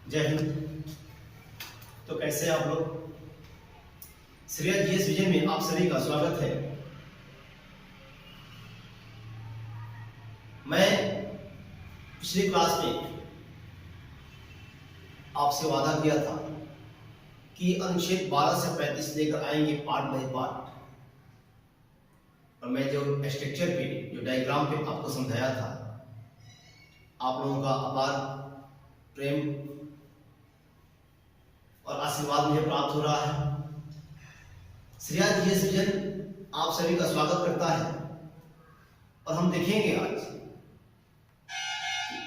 जय हिंद। तो कैसे आप लोग? श्रेया जीएस विजन में आप सभी का स्वागत है। मैं पिछली क्लास में आपसे वादा किया था कि अनुच्छेद 12 से 35 लेकर आएंगे पार्ट बाय पार्ट, और मैं जो स्ट्रक्चर पे जो डायग्राम पे आपको समझाया था, आप लोगों का अपार प्रेम और आशीर्वाद मुझे प्राप्त हो रहा है। श्रेया जीएस विजन आप सभी का स्वागत करता है और हम देखेंगे आज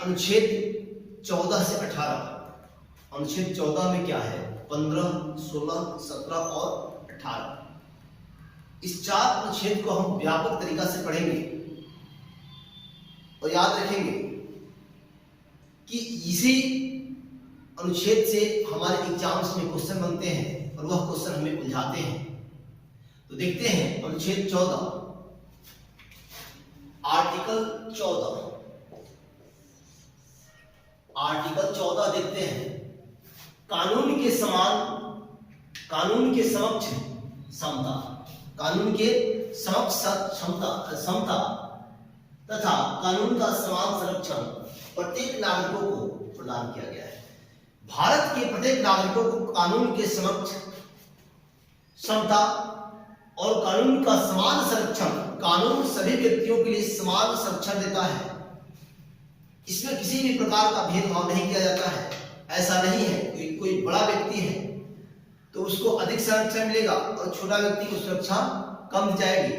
अनुच्छेद 14 से 18। अनुच्छेद 14 में क्या है? 15, 16, 17 और 18। इस 4 अनुच्छेद को हम व्यापक तरीका से पढ़ेंगे और याद रखेंगे कि इसी अनुच्छेद से हमारे एग्जाम्स में क्वेश्चन बनते हैं और वह क्वेश्चन हमें उलझाते हैं। तो देखते हैं अनुच्छेद 14, आर्टिकल 14। आर्टिकल 14 देखते हैं। कानून के समान, कानून के समक्ष समता, कानून के समक्ष समता तथा कानून का समान संरक्षण प्रत्येक नागरिकों को प्रदान किया गया है। भारत के प्रत्येक नागरिकों को कानून के समक्ष समता और कानून का समान संरक्षण, कानून सभी व्यक्तियों के लिए समान संरक्षण देता है। इसमें किसी भी प्रकार का भेदभाव नहीं किया जाता है। ऐसा नहीं है कि कोई बड़ा व्यक्ति है तो उसको अधिक संरक्षण मिलेगा और छोटा व्यक्ति को सुरक्षा कम दी जाएगी।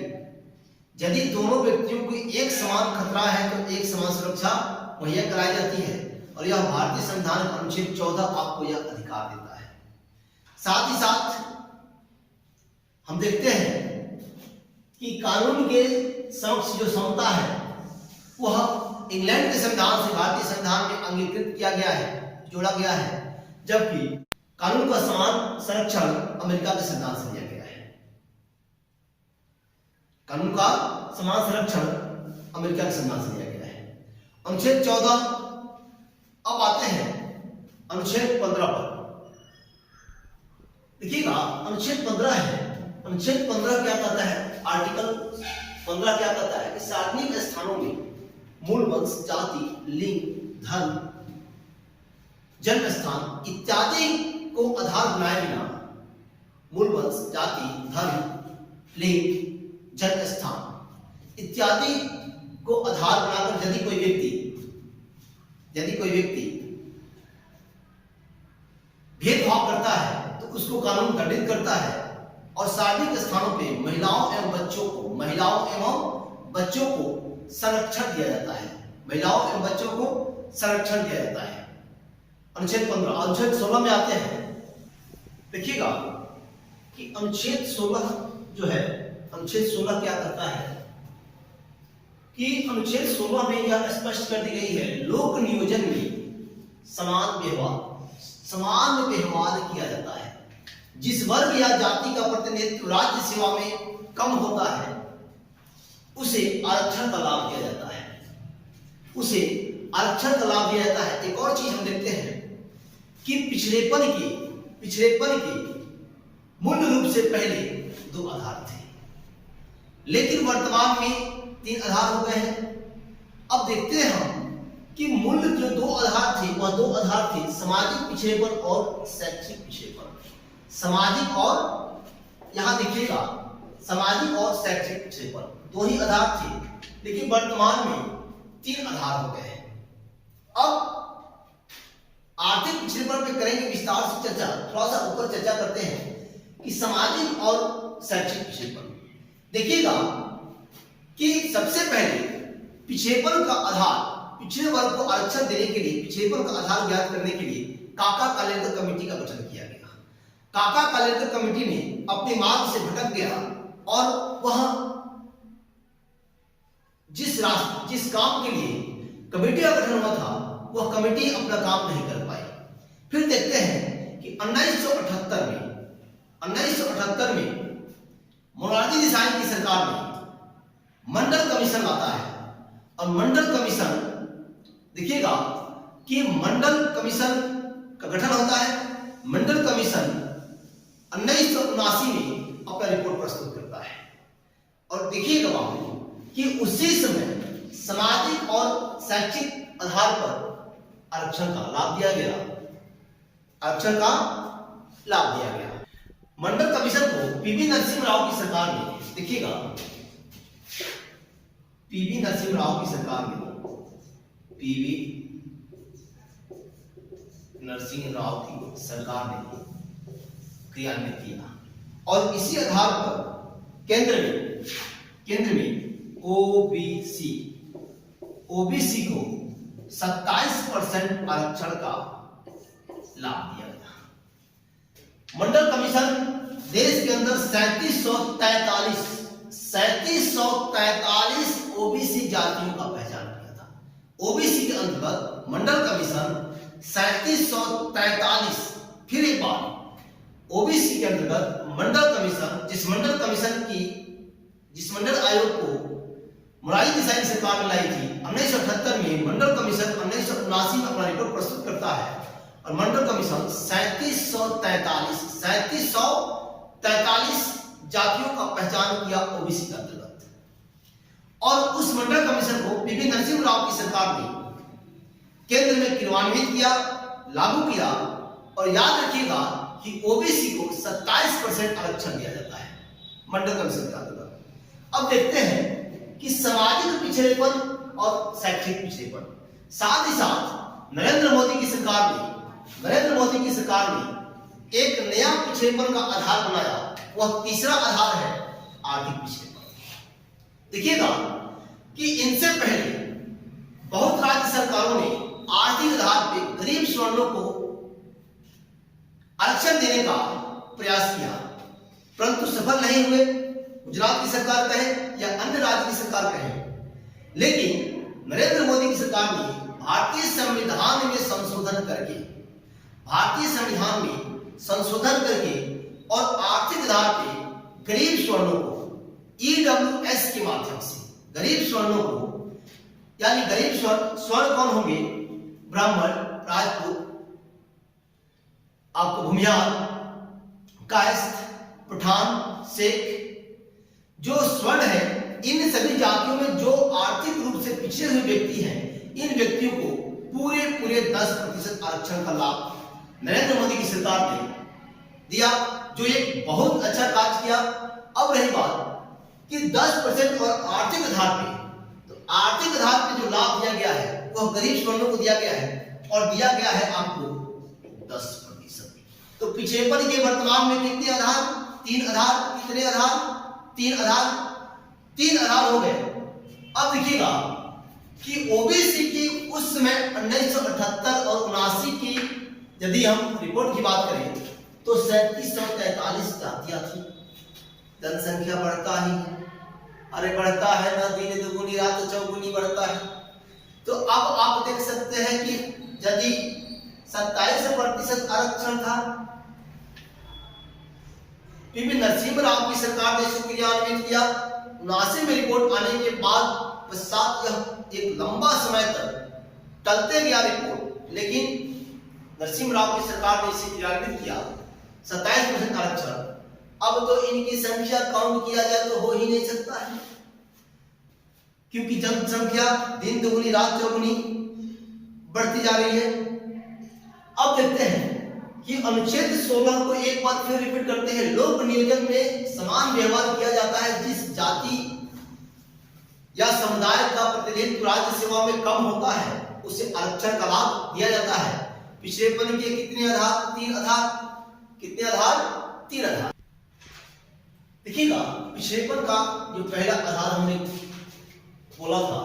यदि दोनों व्यक्तियों को एक समान खतरा है तो एक समान सुरक्षा मुहैया कराई जाती है, और यह भारतीय संविधान का अनुच्छेद 14 आपको यह अधिकार देता है। साथ ही साथ हम देखते हैं कि कानून के समक्ष जो समता है वह इंग्लैंड के संविधान से भारतीय संविधान में अंगीकृत किया गया है, जोड़ा गया है, जबकि कानून का समान संरक्षण अमेरिका के संविधान से दिया गया है। कानून का समान संरक्षण अमेरिका के संविधान से दिया गया है। अनुच्छेद 14। अब आते हैं अनुच्छेद 15 पर। देखिएगा, अनुच्छेद 15 है। अनुच्छेद 15 क्या कहता है? आर्टिकल 15 क्या कहता है कि सार्वजनिक स्थानों में मूल वंश, जाति, लिंग, धर्म, जन्म स्थान इत्यादि को आधार बनाए बिना, मूल वंश, जाति, धर्म, लिंग, जन्म स्थान इत्यादि को आधार बनाकर यदि कोई व्यक्ति भेदभाव करता है तो उसको कानून दंडित करता है। और सार्वजनिक स्थानों पे महिलाओं एवं बच्चों को संरक्षण दिया जाता है। महिलाओं एवं बच्चों को संरक्षण दिया जाता है। अनुच्छेद 15। अनुच्छेद 16 में आते हैं। देखिएगा कि अनुच्छेद 16 जो है, अनुच्छेद 16 क्या करता है कि अनुच्छेद 16 में यह स्पष्ट कर दी गई है, लोक नियोजन में समान व्यवहार किया जाता है। जिस वर्ग या जाति का प्रतिनिधित्व राज्य सेवा में कम होता है उसे आरक्षण का लाभ दिया जाता है। उसे आरक्षण का लाभ दिया जाता है। एक और चीज हम देखते हैं कि पिछड़ेपन के मूल रूप से पहले 2 आधार थे, लेकिन वर्तमान में 3 आधार हो गए हैं। अब देखते हैं हम कि मूल जो 2 आधार थे वह 2 आधार थे, सामाजिक पिछड़ेपन और शैक्षिक पिछड़ेपन। सामाजिक और, यहां देखिएगा, सामाजिक और शैक्षिक पिछड़ेपन 2 ही आधार थे, लेकिन वर्तमान में 3 आधार हो गए हैं। अब आर्थिक पिछड़ेपन पे करेंगे विस्तार से चर्चा। थोड़ा सा ऊपर चर्चा करते हैं कि सामाजिक और शैक्षिक पिछड़ेपन। देखिएगा कि सबसे पहले पिछड़ेपन का आधार, पिछड़े वर्ग को आरक्षण देने के लिए पिछड़ेपन का आधार ज्ञात करने के लिए काका कालेलकर कमेटी का गठन किया गया। काका कालेलकर कमेटी ने अपने मार्ग से भटक गया और वह जिस काम के लिए कमेटी का गठन हुआ था वह कमेटी अपना काम नहीं कर पाई। फिर देखते हैं कि 1978 में मोरारजी देसाई की सरकार में मंडल कमीशन आता है, और मंडल कमीशन देखिएगा कि मंडल कमीशन का गठन होता है। मंडल कमीशन 1979 में अपना रिपोर्ट प्रस्तुत करता है। और देखिएगा बाबू कि उसी समय सामाजिक और शैक्षिक आधार पर आरक्षण का लाभ दिया गया, आरक्षण का लाभ दिया गया। मंडल कमीशन को पीवी नरसिम्हा राव की सरकार ने, देखिएगा पीवी नरसिम्हा राव की सरकार ने, पीवी नरसिम्हा राव की सरकार ने क्रियान्वित किया और इसी आधार पर केंद्र में ओबीसी को 27% आरक्षण का लाभ दिया गया। मंडल कमीशन देश के अंदर 3743 ओबीसी जातियों का पहचान किया था। ओबीसी के अंतर्गत मंडल कमीशन 3743, फिर एक बार ओबीसी के अंतर्गत मंडल कमीशन, जिस मंडल आयोग को मोरारजी देसाई की सरकार ने लाई थी 1978 में, मंडल कमीशन 1979 में अपना रिपोर्ट प्रस्तुत करता है और मंडल कमीशन 3743 जातियों का पहचान किया ओबीसी के अंतर्गत। और उस मंडल कमीशन को पीवी नरसिम्हा राव की सरकार ने केंद्र में क्रियान्वित किया, लागू किया। और याद रखिएगा कि ओबीसी को 27% आरक्षण दिया जाता है मंडल कमीशन के अंतर्गत। अब देखते हैं कि सामाजिक पिछड़ेपन और शैक्षिक पिछड़ेपन, साथ ही साथ नरेंद्र मोदी की सरकार ने एक नया पिछड़ेपन का आधार बनाया, वह तीसरा आधार है आर्थिक पिछड़ेपन। देखिएगा कि इनसे पहले बहुत राज्य सरकारों ने आर्थिक आधार पर गरीब सवर्णों को आरक्षण देने का प्रयास किया, परंतु सफल नहीं हुए। गुजरात की सरकार कहे या अन्य राज्य की सरकार कहे, लेकिन नरेंद्र मोदी की सरकार ने भारतीय संविधान में संशोधन करके और आर्थिक आधार पे गरीब सवर्णों को ईडब्ल्यूएस के माध्यम से, गरीब सवर्णों को, यानी गरीब स्वर्ण कौन होंगे? ब्राह्मण, राजपूत, आपको भूमिहार, कायस्थ, पठान, शेख, जो स्वर्ण है, इन सभी जातियों में जो आर्थिक रूप से पिछड़े हुए व्यक्ति हैं, इन व्यक्तियों को पूरे 10% आरक्षण का लाभ नरेंद्र मोदी की सरकार ने दिया, जो एक बहुत अच्छा कार्य किया। अब रही बात कि 10% और आर्थिक आधार पे, तो आर्थिक आधार पे जो लाभ दिया गया है वह गरीब सवर्णों को दिया गया है और दिया गया है आपको 10%। तो पिछड़ेपन के वर्तमान में कितने आधार? 3 आधार। कितने आधार? 3 आधार हो गए। अब देखिएगा कि ओबीसी की उस समय 1978 और 79 की यदि हम रिपोर्ट की बात करें तो 3743 जातियां थी। जनसंख्या बढ़ता ही है, अरे बढ़ता है ना, दिन दुगुनी रात चौगुनी बढ़ता है। तो अब आप देख सकते हैं कि यदि 27% आरक्षण था, पीवी नरसिम्हा राव की सरकार ने इसको क्रियान्वित किया। 79 में रिपोर्ट आने के बाद पश्चात यह एक लंबा समय तक टलते गया रिपोर्ट, लेकिन नरसिम्हा राव की सरकार ने इसे क्रियान्वित किया 27% आरक्षण। अब तो इनकी संख्या काउंट किया जाए तो हो ही नहीं सकता है, क्योंकि जनसंख्या दिन दुगुनी रात चौगुनी बढ़ती जा रही है। अब देखते हैं कि अनुच्छेद 16 को एक बार फिर रिपीट करते हैं। लोक नियोजन में समान व्यवहार किया जाता है। जिस जाति या समुदाय का प्रतिनिधित्व राज्य सेवा में कम होता है उसे आरक्षण का लाभ दिया जाता है। पिछड़ेपन के कितने आधार? 3 आधार। कितने आधार? 3 आधार। देखिएगा, पिछड़ेपन का जो पहला आधार हमने बोला था,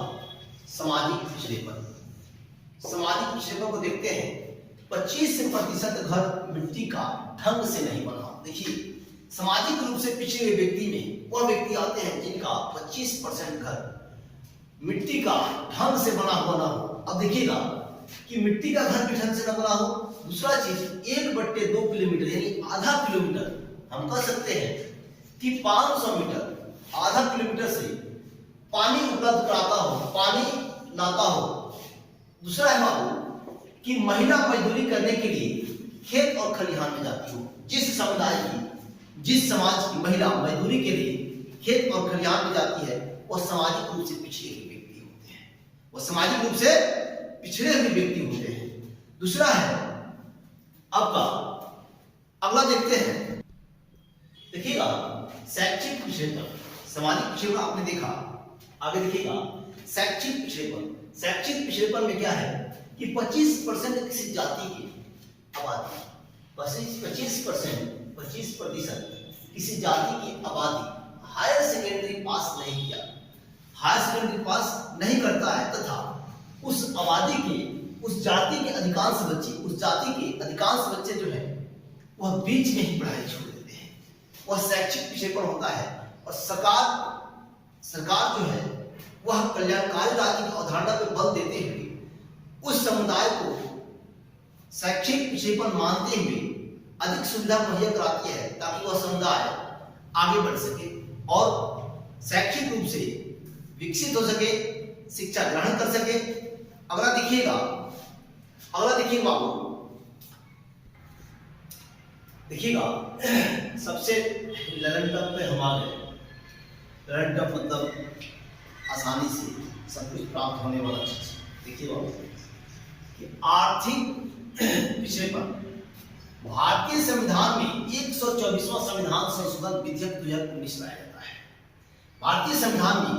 सामाजिक पिछड़ेपन। सामाजिक पिछड़ेपन को देखते हैं। 25% घर मिट्टी का ढंग से नहीं बना। देखिए, सामाजिक रूप से पिछड़े हुए व्यक्ति में वह व्यक्ति आते हैं जिनका 25% घर मिट्टी का ढंग से बना हुआ ना हो। अब देखिएगा कि मिट्टी का घर भी ढंग से न बना हो। दूसरा चीज, 1/2 किलोमीटर यानी आधा किलोमीटर हम कह सकते हैं कि 500 मीटर, आधा किलोमीटर से पानी उपलब्ध कराता हो, पानी लाता हो। दूसरा है बाबू कि महिला मजदूरी करने के लिए खेत और खलिहान में जाती हो। जिस समुदाय की, जिस समाज की महिला मजदूरी के लिए खेत और खलिहान में जाती है वह सामाजिक रूप से पिछड़े हुए व्यक्ति होते हैं, वह सामाजिक रूप से पिछड़े हुए व्यक्ति होते हैं। दूसरा है आपका, अगला देखते हैं, देखिएगा शैक्षिक पिछड़ेपन, सामाजिक पिछड़ेपन आपने देखा। आगे देखिएगा शैक्षिक पिछड़ेपन। शैक्षिक पिछड़ेपन में क्या है कि 25% किसी जाति की आबादी, 25% किसी जाति की आबादी हायर सेकेंडरी पास नहीं किया, हायर सेकेंडरी पास नहीं करता है, तथा उस आबादी के, उस जाति के अधिकांश बच्चे, उस जाति के अधिकांश बच्चे जो है वह बीच में ही पढ़ाई छोड़ देते हैं, वह शैक्षिक पिछड़ेपन होता है। और सरकार जो है वह कल्याणकारी राज्य की अवधारणा पर बल देते हुए उस समुदाय को शैक्षिक पिछड़ेपन मानते हुए अधिक सुविधा मुहैया कराती है ताकि वह समुदाय आगे बढ़ सके और शैक्षिक रूप से विकसित हो सके, शिक्षा ग्रहण कर सके। अगला देखिएगा बाबू, देखिएगा सबसे ललन टॉप पे हम आ गए। ललन टॉप मतलब आसानी से सब कुछ प्राप्त होने वाला चीज। देखिए बाबू कि आर्थिक पिछड़ेपन भारतीय संविधान में 124वां संविधान संशोधन विधेयक 2019 लाया जाता है। भारतीय संविधान में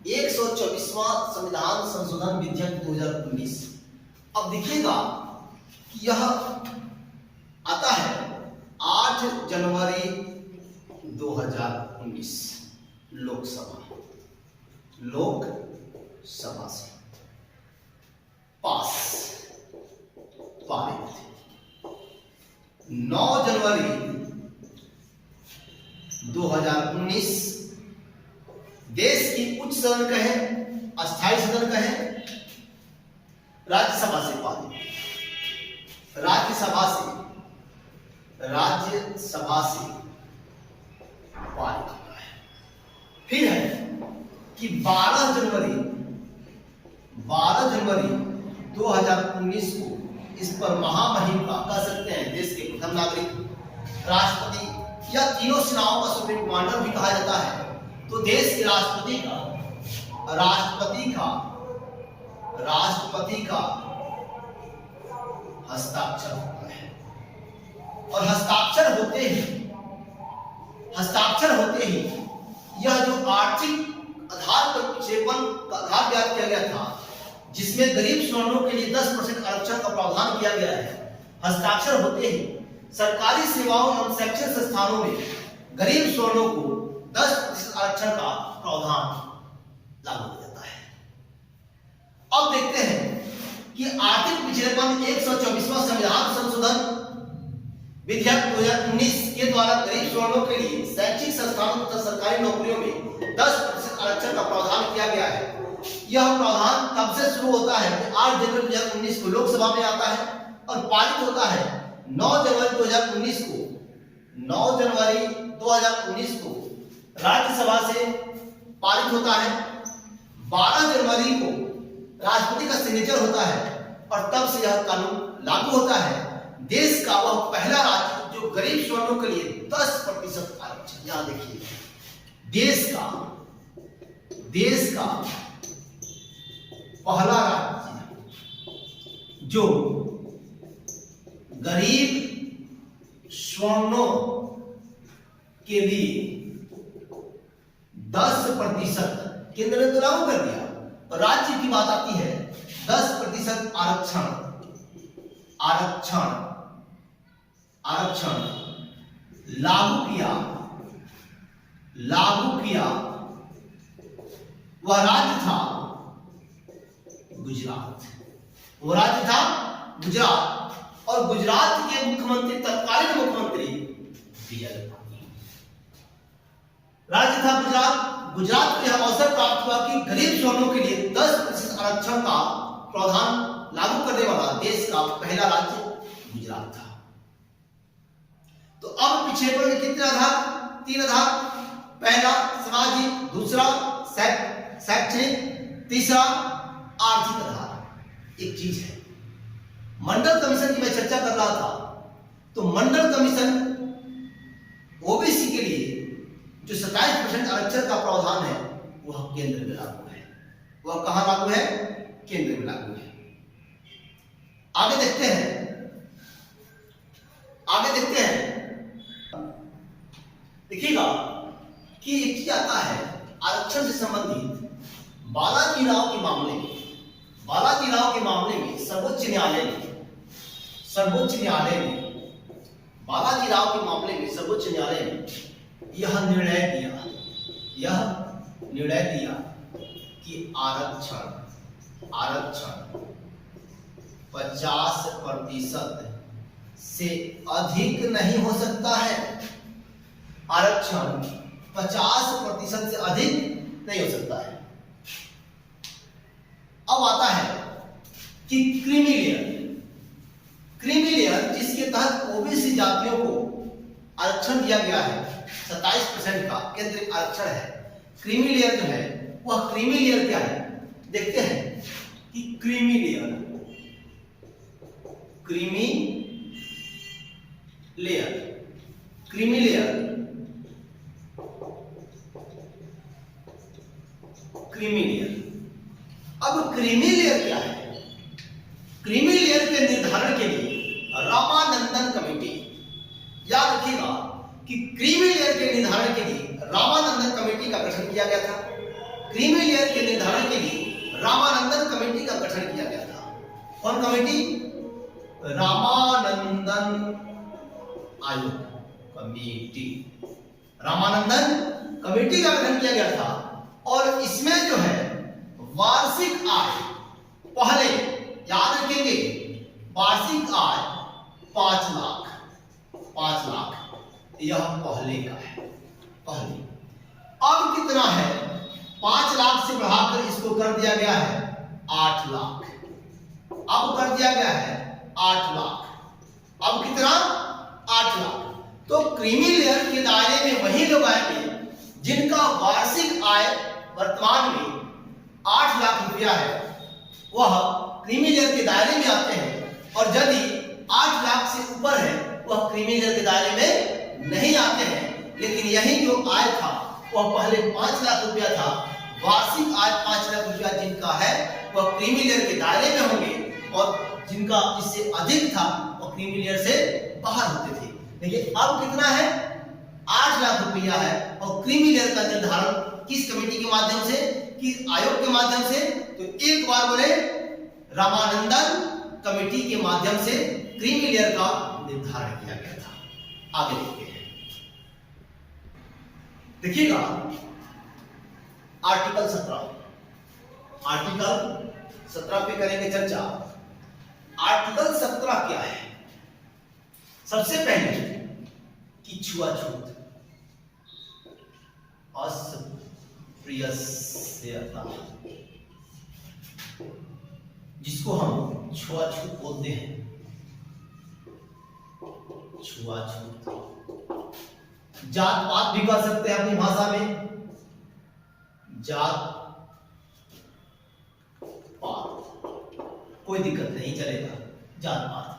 124वां संविधान संशोधन विधेयक 2019। अब देखिएगा कि यह आता है 8 जनवरी 2019 लोकसभा से पारित। 9 जनवरी 2019 देश की उच्च सदन कहें, अस्थायी सदन कहें, राज्यसभा से पारित, राज्यसभा से पारित होता है। फिर है कि 12 जनवरी 2019 को इस पर महामहिम का कह सकते हैं देश के प्रथम नागरिक, राष्ट्रपति या तीनों सेनाओं का सुप्रीम कमांडर भी कहा जाता है, तो देश के राष्ट्रपति का हस्ताक्षर होता है। और हस्ताक्षर होते ही यह जो आर्थिक आधार पर पिछड़ेपन का आधार ज्ञात किया गया था, जिसमें गरीब सवर्णों के लिए 10% आरक्षण का प्रावधान किया गया है, हस्ताक्षर होते ही सरकारी सेवाओं एवं शैक्षणिक संस्थानों में गरीब सवर्णों को 10% आरक्षण का प्रावधान लागू हो जाता है। अब देखते हैं कि आर्थिक पिछड़ेपन 124वां संविधान संशोधन विधेयक 2019 के द्वारा गरीब सवर्णों के लिए शैक्षिक संस्थानों तथा सरकारी नौकरियों में 10% आरक्षण का प्रावधान किया गया है। यह प्रावधान तब से शुरू होता है कि 8 जनवरी 2019 को लोकसभा में आता है और पारित होता है 9 जनवरी 2019 को। 9 जनवरी 2019 को राज्यसभा से पारित होता है। 12 जनवरी को राष्ट्रपति का सिग्नेचर होता है और तब से यह कानून लागू होता है। देश का वह पहला राज्य जो गरीब सवर्णों के लिए 10% आरक्षण, यहां देखिए, देश का पहला राज्य जो गरीब सवर्णों के लिए 10%, केंद्र ने तो लागू कर दिया, और राज्य की बात आती है 10% आरक्षण लागू किया। वह राज्य था गुजरात। और गुजरात के मुख्यमंत्री, तत्कालीन मुख्यमंत्री विजय रूपाणी। राज्य था गुजरात को यह अवसर प्राप्त हुआ कि गरीब सवर्णों के लिए 10% आरक्षण का प्रावधान लागू करने वाला देश का पहला राज्य गुजरात था। तो अब पिछड़ेपन के कितने आधार? 3 आधार। पहला सामाजिक, दूसरा शैक्षणिक, तीसरा आर्थिक आधार। एक चीज है मंडल कमीशन की मैं चर्चा कर रहा था, तो मंडल कमीशन ओबीसी के लिए जो 27% आरक्षण का प्रावधान है वह केंद्र में लागू है। वह कहां लागू है? केंद्र में लागू है। आगे देखते हैं, देखिएगा कि एक चीज आता है आरक्षण से संबंधित बालाजी राव के मामले में सर्वोच्च न्यायालय ने बालाजी राव के मामले में सर्वोच्च न्यायालय ने यह निर्णय दिया कि आरक्षण 50% से अधिक नहीं हो सकता है। आरक्षण 50% से अधिक नहीं हो सकता है। अब आता है कि क्रीमी लेयर जिसके तहत ओबीसी जातियों को आरक्षण दिया गया है 27% का केंद्रीय आरक्षण है। क्रीमी लेयर जो है वह क्रीमी लेयर क्या है? देखते हैं कि क्रीमी लेयर अब क्रीमी लेयर क्या है? क्रीमी लेयर के निर्धारण के लिए रामानंदन कमेटी, याद रखिएगा कि क्रीमी लेयर के निर्धारण के लिए रामानंदन कमेटी का गठन किया गया था। क्रीमी लेयर के निर्धारण के लिए रामानंदन कमेटी का गठन किया गया था। कौन कमेटी? रामानंदन आयोग कमेटी। रामानंदन कमेटी का गठन किया गया था और इसमें जो है वार्षिक आय, पहले याद रखेंगे, वार्षिक आय 5 लाख यह पहले का है। अब कितना है? 5 लाख से बढ़ाकर इसको कर दिया गया है 8 लाख। अब कर दिया गया है 8 लाख। अब कितना? 8 लाख। तो क्रीमी लेयर के दायरे में वही लोग आएंगे जिनका वार्षिक आय वर्तमान में 8 लाख रुपया है, वह क्रीमी लेयर के दायरे में आते हैं। और यदि 8 लाख से ऊपर है वह क्रीमी लेयर के दायरे में नहीं आते हैं। लेकिन यही जो आय था वह पहले 5 लाख रुपया था। वार्षिक आय 5 लाख रुपया जिनका है वह क्रीमी लेयर के दायरे में होंगे और जिनका इससे अधिक था वह क्रीमी लेयर से बाहर होते थे। देखिए अब कितना है? 8 लाख रुपया है। और क्रीमी लेयर का निर्धारण किस कमेटी के माध्यम से, किस आयोग के माध्यम से? तो एक बार बोले रामानंदन कमेटी के माध्यम से क्रीमी लेयर का निर्धारण किया गया था। आगे देखते हैं, देखिएगा आर्टिकल 17 पे करेंगे चर्चा। आर्टिकल 17 क्या है? सबसे पहले कि छुआछूत, अस्पृश्यता, जिसको हम छुआछूत बोलते हैं। छुआछूत, जात पात भी कर सकते हैं अपनी भाषा में, जात पात कोई दिक्कत नहीं, चलेगा। जात पात,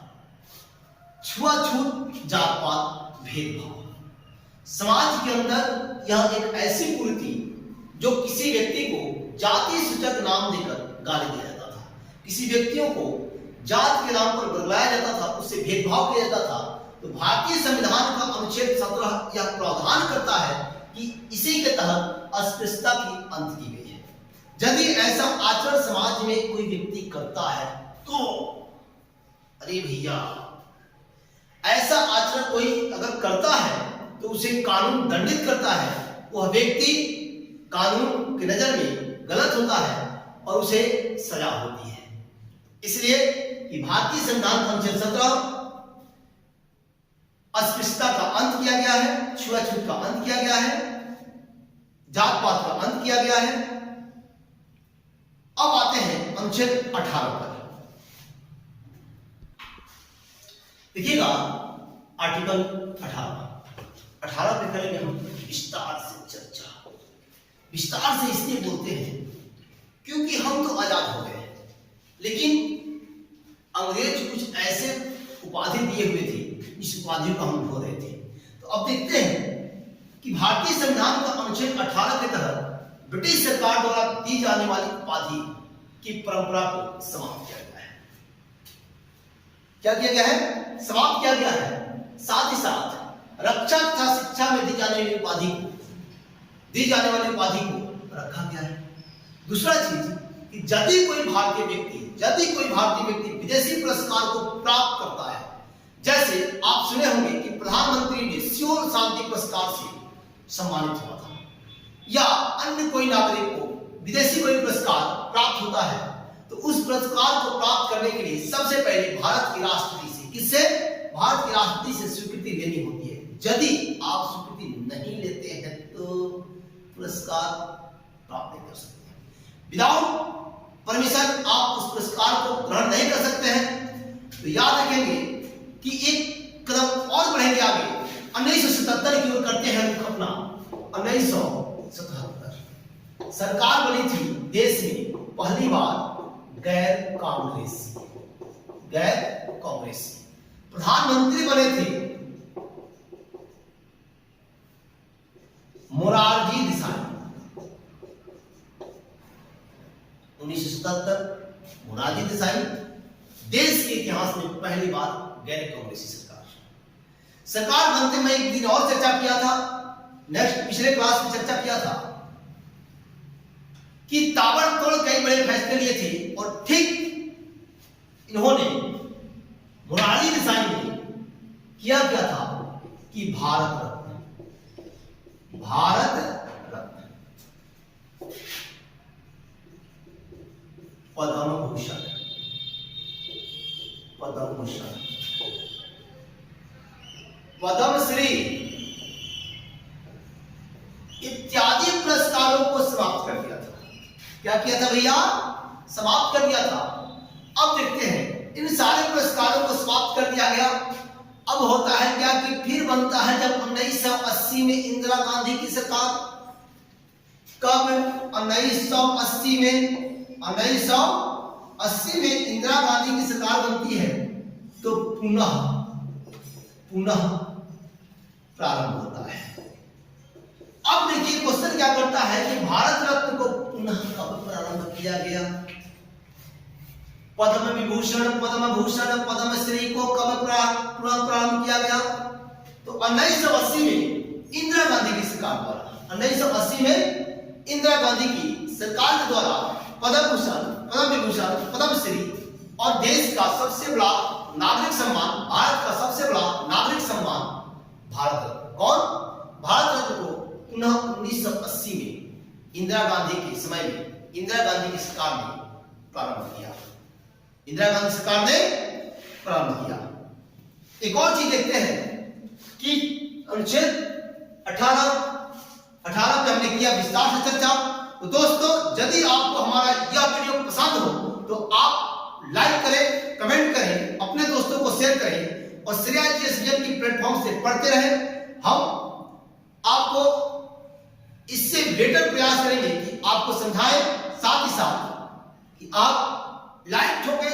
छुआछूत, जात पात, भेदभाव। समाज के अंदर यह एक ऐसी कुरीति जो किसी व्यक्ति को जाति सूचक नाम देकर गाली दिया जाता था, किसी व्यक्तियों को जात के नाम पर बरगलाया जाता था, उससे भेदभाव किया जाता था। तो भारतीय संविधान का अनुच्छेद 17 यह प्रावधान करता है कि इसी के तहत अस्पृश्यता की अंत की गई है। यदि ऐसा आचरण समाज में कोई व्यक्ति करता है तो अरे भैया, ऐसा आचरण कोई अगर करता है तो उसे कानून दंडित करता है। वह व्यक्ति कानून की नजर में गलत होता है और उसे सजा होती है। इसलिए कि भारतीय संविधान का अनुच्छेद 17 अस्पृश्यता का अंत किया गया है, छुआछूत का अंत किया गया है, जात पात का अंत किया गया है। अब आते हैं अनुच्छेद 18 पर। देखिएगा आर्टिकल 18 पे करेंगे हम विस्तार से चर्चा। विस्तार से इसलिए बोलते हैं क्योंकि हम तो आजाद हो गए, लेकिन अंग्रेज कुछ ऐसे उपाधि दिए हुए थे, इस उपाधि को हम ढो रहे थे। तो अब देखते हैं कि भारतीय संविधान का अनुच्छेद 18 के तहत ब्रिटिश सरकार द्वारा दी जाने वाली उपाधि की परंपरा को समाप्त किया गया है। क्या किया गया है? समाप्त किया गया है। साथ ही साथ रक्षा तथा शिक्षा में दी जाने वाली उपाधि को रखा गया है। दूसरा चीज कि यदि कोई भारतीय व्यक्ति विदेशी पुरस्कार को प्राप्त करता है, जैसे आप सुने होंगे कि प्रधानमंत्री ने सियोल शांति पुरस्कार से सम्मानित हुआ था, या अन्य कोई नागरिक को विदेशी कोई पुरस्कार प्राप्त होता है, तो उस पुरस्कार को प्राप्त करने के लिए सबसे पहले भारत की राष्ट्रपति से स्वीकृति लेनी होती है। यदि आप स्वीकृति नहीं लेते हैं तो पुरस्कार प्राप्त नहीं कर सकते। विदाउट परमिशन आप उस पुरस्कार को ग्रहण नहीं कर सकते हैं। तो याद रखेंगे कि एक कदम और बढ़ेंगे आगे, 1977 की ओर करते हैं रुख अपना। 1977 सरकार बनी थी देश में पहली बार गैर कांग्रेसी। प्रधानमंत्री बने थे मोरारजी देसाई। 1977 मोरारजी देसाई, देश के इतिहास में पहली बार गैर कांग्रेसी सरकार बनते में एक दिन और चर्चा किया था, पिछले क्लास में चर्चा किया था कि ताबड़तोड़ कई बड़े फैसले लिए थे, और ठीक इन्होंने मोरारजी देसाई ने किया क्या था कि भारत रत्न, पद्म भूषण, पद्मश्री इत्यादि पुरस्कारों को समाप्त कर दिया था। क्या किया था भैया? समाप्त कर दिया था। अब देखते हैं, इन सारे पुरस्कारों को समाप्त कर दिया गया। अब होता है क्या कि फिर बनता है जब 1980 में इंदिरा गांधी की सरकार, कब? 1980 में इंदिरा गांधी की सरकार बनती है, तो पुनः प्रारंभ होता है। अब देखिए क्वेश्चन क्या करता है कि भारत रत्न को पुनः कब प्रारंभ किया गया? पद्म विभूषण, पद्मश्री को कब पुनः प्रारंभ किया गया? तो 1980 में इंदिरा गांधी की सरकार द्वारा, 1980 में इंदिरा गांधी की सरकार के द्वारा पद्म विभूषण, पद्मश्री और देश का सबसे बड़ा नागरिक सम्मान, भारत का सबसे बड़ा नागरिक सम्मान भारत रत्न, कौन? भारत रत्न को पुनः 1980 में इंदिरा गांधी के समय में इंदिरा गांधी की सरकार ने प्रारंभ किया। एक और चीज देखते हैं कि अनुच्छेद 18 पे हमने किया विस्तार से चर्चा। तो दोस्तों, यदि आपको हमारा यह वीडियो पसंद हो तो आप लाइक करें, कमेंट करें, अपने दोस्तों को शेयर करें और श्रेया जीएसवीएम की प्लेटफॉर्म से पढ़ते रहें। हम आपको इससे बेटर प्रयास करेंगे कि आपको समझाएं, साथ ही साथ कि आप लाइक ठोके